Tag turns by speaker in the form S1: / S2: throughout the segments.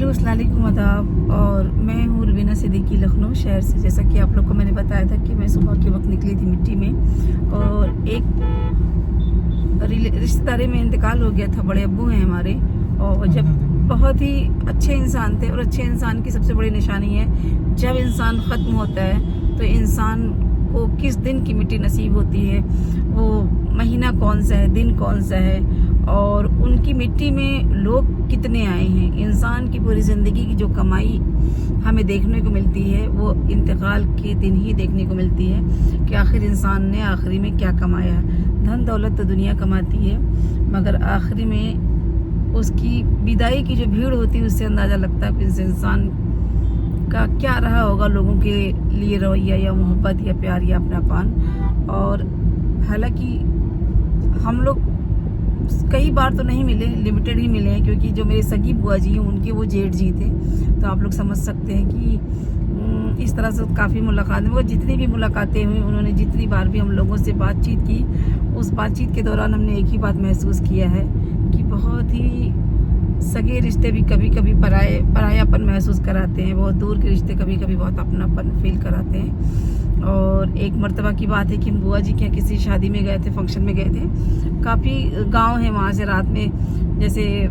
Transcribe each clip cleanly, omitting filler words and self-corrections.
S1: Hello अस्सलाम वालेकुम आदाब। और मैं हूँ रुबीना सिद्दीकी लखनऊ शहर से। जैसा कि आप लोग को मैंने बताया था कि मैं सुबह के वक्त निकली थी मिट्टी में और एक रिश्तेदारी में इंतकाल हो गया था। बड़े अब्बू हैं हमारे और जब बहुत ही अच्छे इंसान थे और अच्छे इंसान की सबसे बड़ी निशानी है जब इंसान ख़त्म होता है तो इंसान को किस दिन की मिट्टी नसीब होती है, वो महीना कौन सा है, दिन कौन सा है और उनकी मिट्टी में लोग कितने आए हैं। इंसान की पूरी ज़िंदगी की जो कमाई हमें देखने को मिलती है वो इंतकाल के दिन ही देखने को मिलती है कि आखिर इंसान ने आखिरी में क्या कमाया। धन दौलत तो दुनिया कमाती है मगर आखिरी में उसकी विदाई की जो भीड़ होती है उससे अंदाज़ा लगता है कि इस इंसान का क्या रहा होगा, लोगों के लिए रवैया या मोहब्बत या प्यार या अपनापन। और हालांकि हम लोग कई बार तो नहीं मिले, लिमिटेड ही मिले हैं क्योंकि जो मेरे सगी बुआ जी हैं उनके वो जेठ जी थे, तो आप लोग समझ सकते हैं कि इस तरह से काफ़ी मुलाकातें, वो जितनी भी मुलाकातें हुई उन्होंने जितनी बार भी हम लोगों से बातचीत की उस बातचीत के दौरान हमने एक ही बात महसूस किया है कि बहुत ही सगे रिश्ते भी कभी कभी परायापन महसूस कराते हैं, बहुत दूर के रिश्ते कभी कभी बहुत अपनापन फील कराते हैं। और एक मर्तबा की बात है कि हम बुआ जी के यहाँ किसी शादी में गए थे, फंक्शन में गए थे। काफ़ी गांव है वहाँ से, रात में जैसे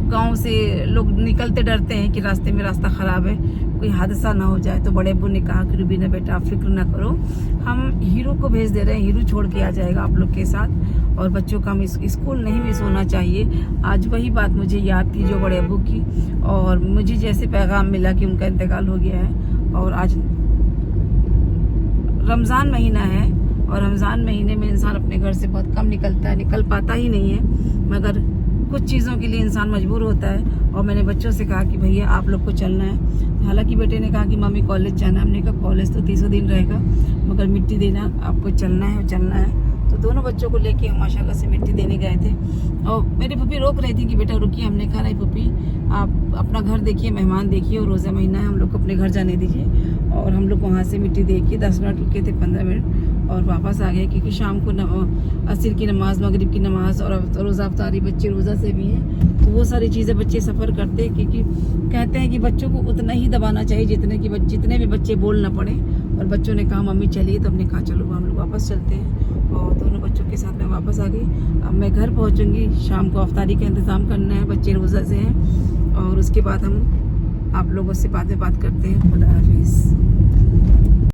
S1: गांव से लोग निकलते डरते हैं कि रास्ते में रास्ता ख़राब है, कोई हादसा ना हो जाए। तो बड़े अब्बू ने कहा कि रुबीना बेटा आप फिक्र ना करो, हम हीरू को भेज दे रहे हैं, हीरू छोड़ के आ जाएगा आप लोग के साथ और बच्चों का स्कूल नहीं मिस होना चाहिए। आज वही बात मुझे याद थी जो बड़े अब्बू की, और मुझे जैसे पैगाम मिला कि उनका इंतकाल हो गया है। और आज रमज़ान महीना है और रमज़ान महीने में इंसान अपने घर से बहुत कम निकलता है, निकल पाता ही नहीं है, मगर कुछ चीज़ों के लिए इंसान मजबूर होता है। और मैंने बच्चों से कहा कि भैया आप लोग को चलना है। हालांकि बेटे ने कहा कि मम्मी कॉलेज जाना है। हमने कहा कॉलेज तो 30 दिन रहेगा मगर मिट्टी देना आपको चलना है। तो दोनों बच्चों को लेके हम माशाल्लाह से मिट्टी देने गए थे। और मेरी पप्पी रोक रही थी कि बेटा रुकिए। हमने कहा नहीं पप्पी, आप अपना घर देखिए, मेहमान देखिए और रोज़ा महीना है, हम लोग को अपने घर जाने दीजिए। और हम लोग वहाँ से मिट्टी दे के 10 मिनट रुके थे, 15 मिनट, और वापस आ गए क्योंकि शाम को असर की नमाज, मगरिब की नमाज और रोज़ा अफ्तारी, बच्चे रोज़ा से भी हैं तो वो सारी चीज़ें बच्चे सफ़र करते हैं क्योंकि कहते हैं कि बच्चों को उतना ही दबाना चाहिए जितने भी बच्चे बोल ना पड़े। और बच्चों ने कहा मम्मी चलिए, तो हमने कहा चलो हम लोग वापस चलते हैं। और दोनों बच्चों के साथ मैं वापस आ गई। अब मैं घर पहुंचूंगी, शाम को अफ्तारी का इंतज़ाम करना है, बच्चे रोज़ा से हैं और उसके बाद हम आप लोगों से बात करते हैं। खुदा हाफिज़।